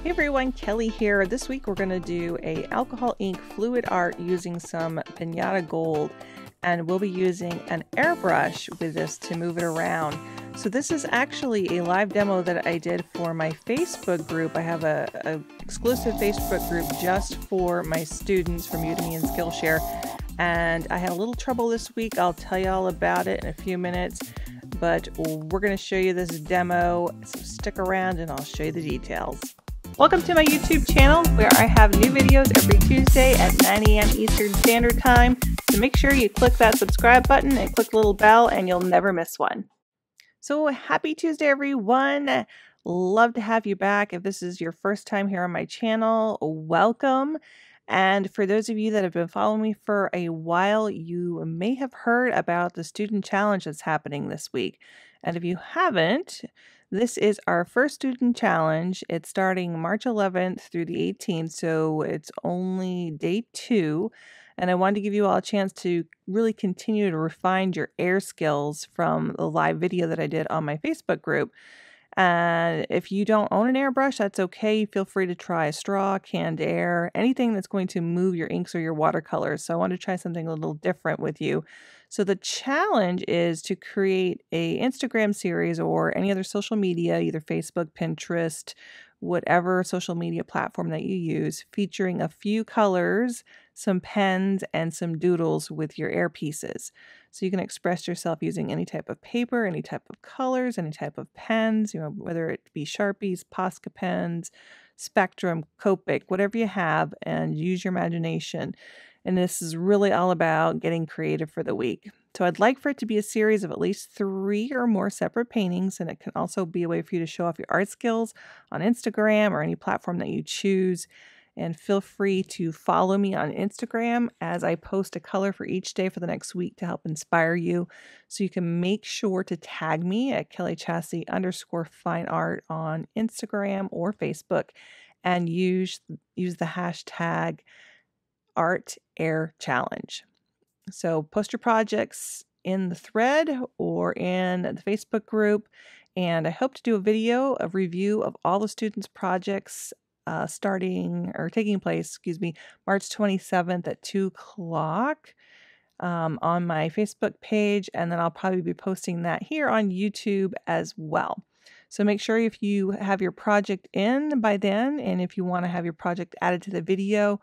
Hey everyone, Kelly here. This week we're going to do a alcohol ink fluid art using some Pinata gold, and we'll be using an airbrush with this to move it around. So this is actually a live demo that I did for my Facebook group. I have a exclusive Facebook group just for my students from Udemy and Skillshare, and I had a little trouble this week. I'll tell you all about it in a few minutes, but we're going to show you this demo, so stick around and I'll show you the details. Welcome to my YouTube channel, where I have new videos every Tuesday at 9 a.m. Eastern Standard Time. So make sure you click that subscribe button and click the little bell and you'll never miss one. So happy Tuesday, everyone. Love to have you back. If this is your first time here on my channel, welcome. And for those of you that have been following me for a while, you may have heard about the student challenge that's happening this week. And if you haven't, this is our first student challenge. It's starting March 11th through the 18th, so it's only day 2. And I wanted to give you all a chance to really continue to refine your air skills from the live video that I did on my Facebook group. And if you don't own an airbrush, that's okay. Feel free to try a straw, canned air, anything that's going to move your inks or your watercolors. So I want to try something a little different with you. So the challenge is to create a Instagram series or any other social media, either Facebook, Pinterest, whatever social media platform that you use, featuring a few colors, some pens, and some doodles with your air pieces. So you can express yourself using any type of paper, any type of colors, any type of pens, whether it be Sharpies, Posca pens, Spectrum, Copic, whatever you have, and use your imagination. And this is really all about getting creative for the week. So I'd like for it to be a series of at least 3 or more separate paintings, and it can also be a way for you to show off your art skills on Instagram or any platform that you choose. And feel free to follow me on Instagram as I post a color for each day for the next week to help inspire you. So you can make sure to tag me at Kellie_fine_art on Instagram or Facebook, and use the hashtag #AirChallenge. So post your projects in the thread or in the Facebook group, and I hope to do a video of review of all the students' projects taking place, March 27th at 2 o'clock on my Facebook page, and then I'll probably be posting that here on YouTube as well. So make sure if you have your project in by then, and if you want to have your project added to the video,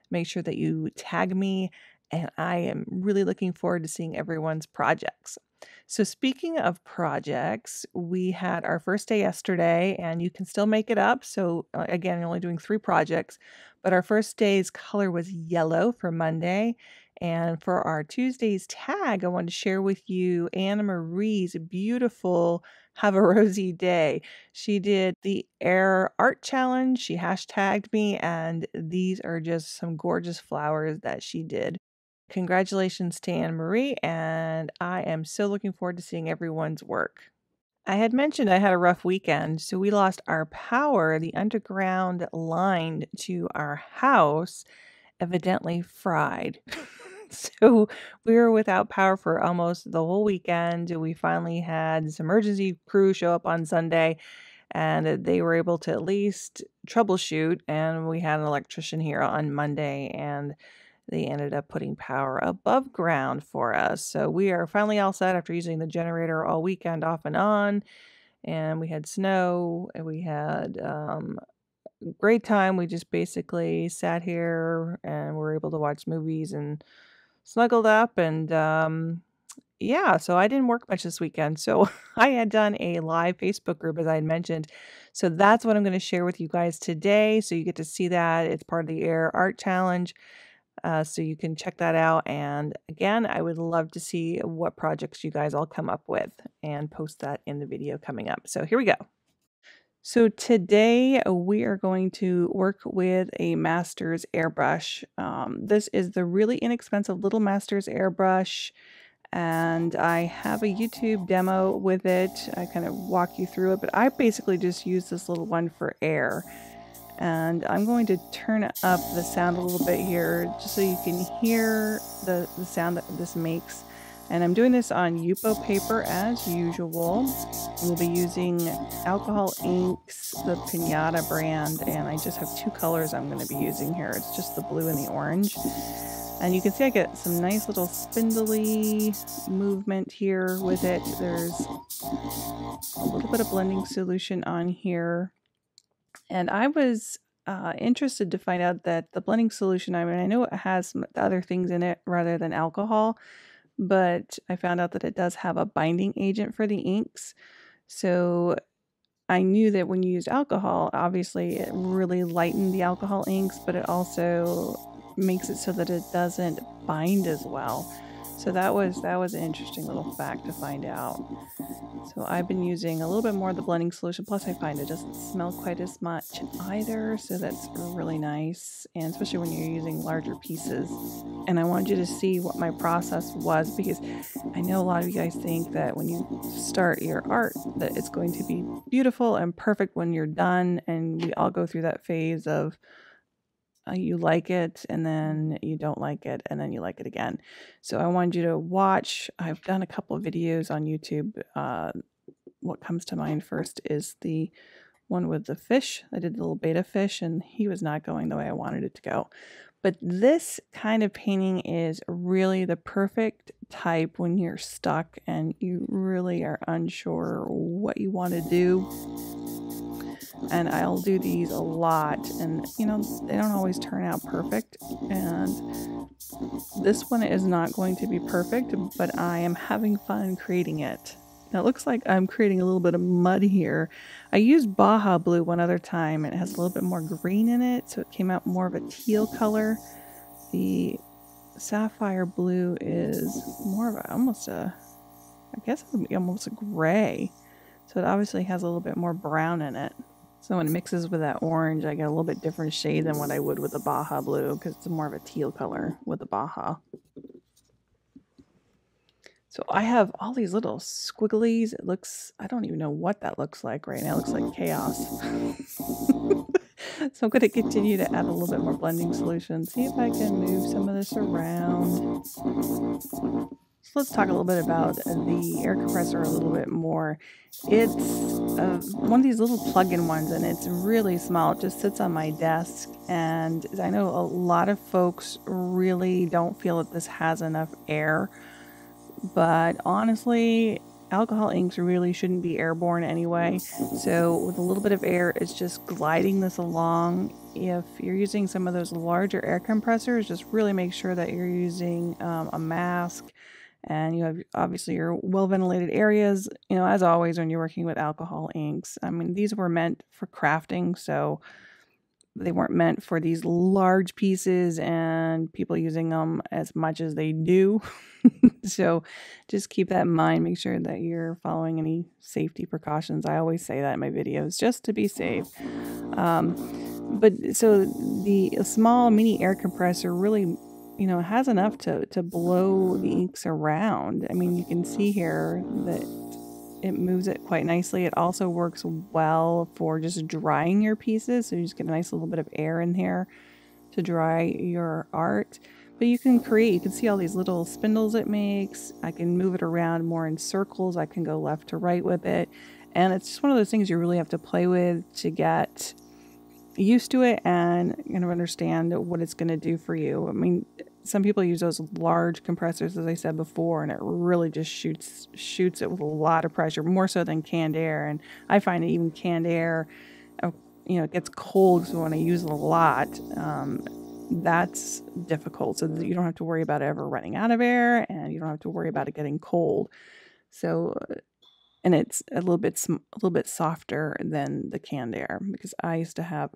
make sure that you tag me, and I am really looking forward to seeing everyone's projects. So speaking of projects, we had our first day yesterday, and you can still make it up. So again, I'm only doing 3 projects, but our first day's color was yellow for Monday. And for our Tuesday's tag, I wanted to share with you AnnaMarie's beautiful Have a Rosy Day. She did the Air Art Challenge. She hashtagged me, and these are just some gorgeous flowers that she did. Congratulations to AnnaMarie, and I am so looking forward to seeing everyone's work. I had mentioned I had a rough weekend, so we lost our power. The underground line to our house evidently fried. So we were without power for almost the whole weekend. We finally had this emergency crew show up on Sunday, and they were able to at least troubleshoot, and we had an electrician here on Monday, and they ended up putting power above ground for us. So we are finally all set after using the generator all weekend off and on. And we had snow, and we had great time. We just basically sat here and were able to watch movies and snuggled up. And yeah, so I didn't work much this weekend. So I had done a live Facebook group, as I had mentioned. So that's what I'm going to share with you guys today. So you get to see that. It's part of the Air Art Challenge. So you can check that out. And again, I would love to see what projects you guys all come up with and post that in the video coming up. So here we go. So today we are going to work with a Masters airbrush. This is the really inexpensive little Masters airbrush, and I have a YouTube demo with it. I kind of walk you through it, but I basically just use this little one for air. And I'm going to turn up the sound a little bit here just so you can hear the sound that this makes. And I'm doing this on Yupo paper as usual. We'll be using alcohol inks, the Pinata brand, and I just have 2 colors I'm going to be using here. It's just the blue and the orange. And you can see I get some nice little spindly movement here with it. There's a little bit of blending solution on here. And I was interested to find out that the blending solution, I mean, I know it has some other things in it rather than alcohol, but I found out that it does have a binding agent for the inks. So I knew that when you used alcohol, obviously it really lightened the alcohol inks, but it also makes it so that it doesn't bind as well. So that was an interesting little fact to find out. So I've been using a little bit more of the blending solution, plus I find it doesn't smell quite as much either, so that's really nice, and especially when you're using larger pieces. And I wanted you to see what my process was, because I know a lot of you guys think that when you start your art that it's going to be beautiful and perfect when you're done, and we all go through that phase of you like it and then you don't like it and then you like it again. So I wanted you to watch. I've done a couple of videos on YouTube. What comes to mind first is the one with the fish. I did the little betta fish and he was not going the way I wanted it to go. But this kind of painting is really the perfect type when you're stuck and you really are unsure what you want to do. And I'll do these a lot, and you know, they don't always turn out perfect, and this one is not going to be perfect, but I am having fun creating it. Now it looks like I'm creating a little bit of mud here. I used Baja Blue one other time, and it has a little bit more green in it, so it came out more of a teal color. The Sapphire Blue is more of a, almost a, I guess it would be almost a gray, so it obviously has a little bit more brown in it. So when it mixes with that orange, I get a little bit different shade than what I would with the Baja Blue, because it's more of a teal color with the Baja. So I have all these little squigglies. It looks, I don't even know what that looks like right now. It looks like chaos. So I'm going to continue to add a little bit more blending solution. See if I can move some of this around. So let's talk a little bit about the air compressor a little bit more. It's one of these little plug-in ones, and it's really small. It just sits on my desk, and I know a lot of folks really don't feel that this has enough air, but honestly, alcohol inks really shouldn't be airborne anyway. So with a little bit of air, it's just gliding this along. If you're using some of those larger air compressors, just really make sure that you're using a mask. And you have obviously your well ventilated areas, you know, as always when you're working with alcohol inks. I mean, these were meant for crafting, so they weren't meant for these large pieces and people using them as much as they do. So just keep that in mind. Make sure that you're following any safety precautions. I always say that in my videos, just to be safe. But so the small mini air compressor really, you know, has enough to blow the inks around. I mean, you can see here that it moves it quite nicely. It also works well for just drying your pieces. So you just get a nice little bit of air in here to dry your art. But you can see all these little spindles it makes. I can move it around more in circles. I can go left to right with it. And it's just one of those things you really have to play with to get used to it and kind of understand what it's going to do for you. I mean, some people use those large compressors, as I said before, and it really just shoots it with a lot of pressure, more so than canned air. And I find that even canned air, you know, it gets cold, so when I use it a lot, that's difficult. So you don't have to worry about it ever running out of air, and you don't have to worry about it getting cold. So, and it's a little bit softer than the canned air, because I used to have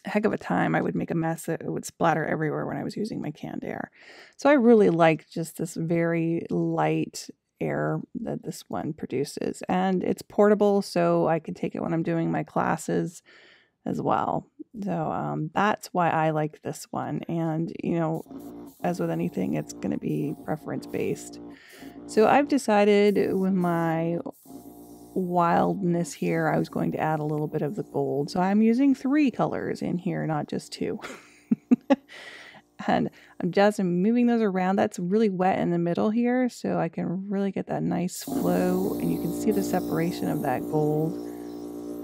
a heck of a time. I would make a mess. It would splatter everywhere when I was using my canned air. So I really like just this very light air that this one produces. And it's portable, so I can take it when I'm doing my classes as well. So that's why I like this one. And, you know, as with anything, it's going to be preference based. So I've decided with my wildness here, I was going to add a little bit of the gold. So I'm using 3 colors in here, not just 2. And I'm just moving those around. That's really wet in the middle here, so I can really get that nice flow, and you can see the separation of that gold.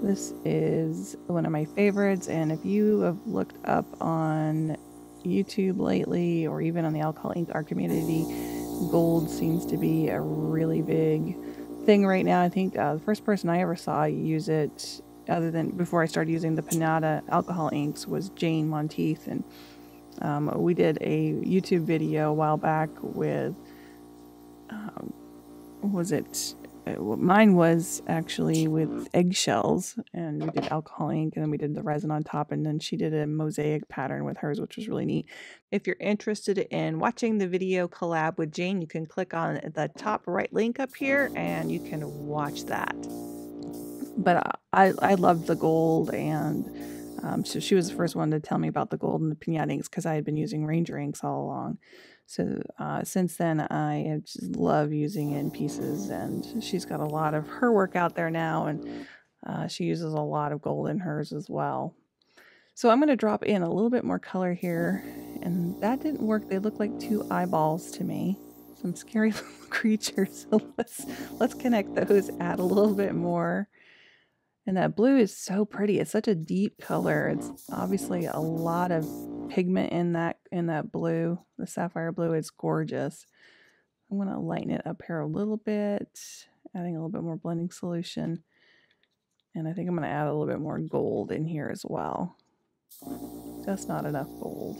This is one of my favorites, and if you have looked up on YouTube lately, or even on the Alcohol Ink art community, gold seems to be a really big thing right now. I think the first person I ever saw use it, other than before I started using the Pinata alcohol inks, was Jane Monteith, and we did a YouTube video a while back with, mine was actually with eggshells, and we did alcohol ink, and then we did the resin on top, and then she did a mosaic pattern with hers, which was really neat. If you're interested in watching the video collab with Jane, you can click on the top right link up here, and you can watch that. But I loved the gold, and so she was the first one to tell me about the gold and the Pinata inks, because I had been using Ranger inks all along. So since then, I just love using it in pieces, and she's got a lot of her work out there now, and she uses a lot of gold in hers as well. So I'm going to drop in a little bit more color here, and that didn't work. They look like two eyeballs to me, some scary little creatures. So let's connect those, add a little bit more. And that blue is so pretty. It's such a deep color. It's obviously a lot of pigment in that blue, the sapphire blue. It's gorgeous. I'm going to lighten it up here a little bit, adding a little bit more blending solution. And I think I'm going to add a little bit more gold in here as well. Just not enough gold.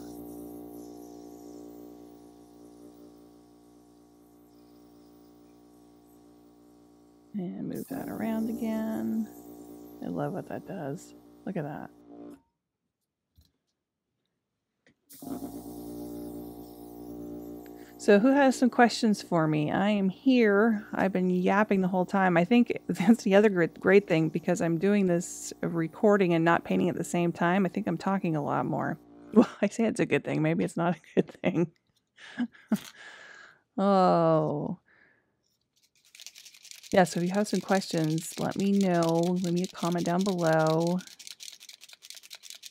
And move that around again. I love what that does. Look at that. So who has some questions for me? I am here. I've been yapping the whole time. I think that's the other great thing, because I'm doing this recording and not painting at the same time. I think I'm talking a lot more. Well, I say it's a good thing. Maybe it's not a good thing. Oh. Yeah, so if you have some questions, let me know. Leave me a comment down below.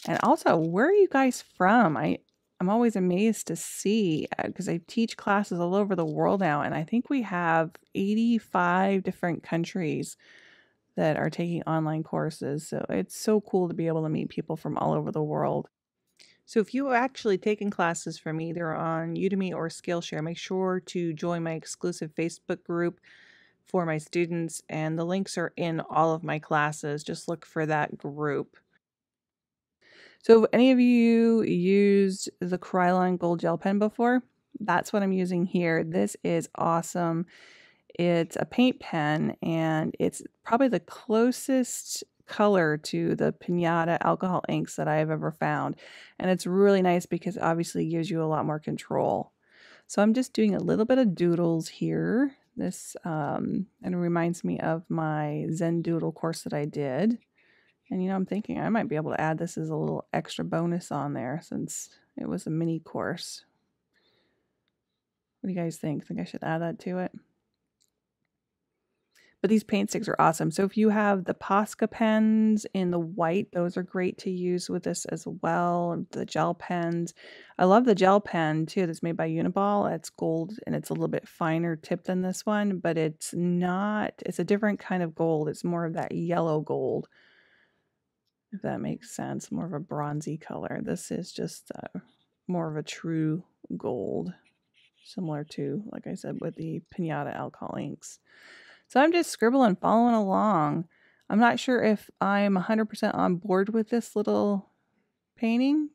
And also, where are you guys from? I'm always amazed to see, because I teach classes all over the world now, and I think we have 85 different countries that are taking online courses. So it's so cool to be able to meet people from all over the world. So if you are actually taking classes from either on Udemy or Skillshare, make sure to join my exclusive Facebook group for my students, and the links are in all of my classes. Just look for that group. So have any of you used the Krylon Gold Gel Pen before? That's what I'm using here. This is awesome. It's a paint pen, and it's probably the closest color to the Pinata alcohol inks that I've ever found. And it's really nice because it obviously gives you a lot more control. So I'm just doing a little bit of doodles here. This and it reminds me of my Zen Doodle course that I did. And I'm thinking I might be able to add this as a little extra bonus on there, since it was a mini course. What do you guys think? Think I should add that to it? But these paint sticks are awesome. So if you have the Posca pens in the white, those are great to use with this as well. The gel pens. I love the gel pen too that's made by Uniball. It's gold, and it's a little bit finer tip than this one, but it's a different kind of gold. It's more of that yellow gold, if that makes sense. More of a bronzy color. This is just more of a true gold, similar to, like I said, with the Pinata alcohol inks. So I'm just scribbling, following along. I'm not sure if I'm 100% on board with this little painting.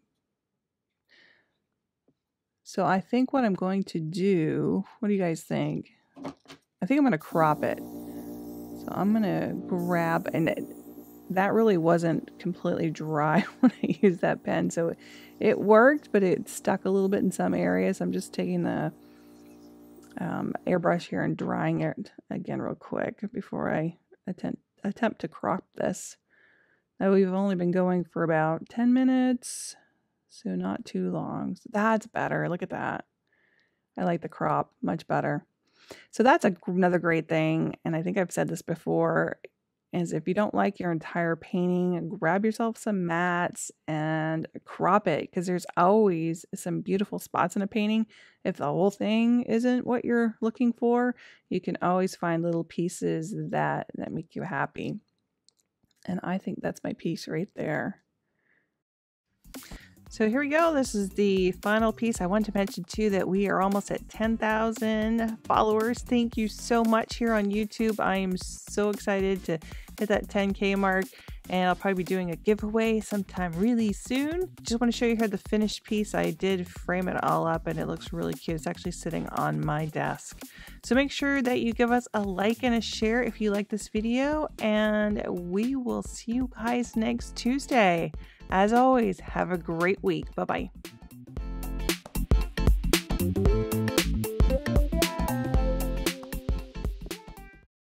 So I think what I'm going to do, what do you guys think? I think I'm going to crop it. So I'm going to grab, and that really wasn't completely dry when I used that pen. So it worked, but it stuck a little bit in some areas. I'm just taking the airbrush here and drying it again real quick before I attempt to crop this. Now we've only been going for about 10 minutes, so not too long. So that's better. Look at that. I like the crop much better. So that's another great thing, and I think I've said this before. is if you don't like your entire painting, grab yourself some mats and crop it, because there's always some beautiful spots in a painting. If the whole thing isn't what you're looking for, you can always find little pieces that make you happy. And I think that's my piece right there. So here we go. This is the final piece. I want to mention too that we are almost at 10,000 followers. Thank you so much here on YouTube. I am so excited to hit that 10K mark, and I'll probably be doing a giveaway sometime really soon. Just want to show you here the finished piece. I did frame it all up and it looks really cute. It's actually sitting on my desk. So make sure that you give us a like and a share if you like this video, and we will see you guys next Tuesday. As always, have a great week. Bye-bye.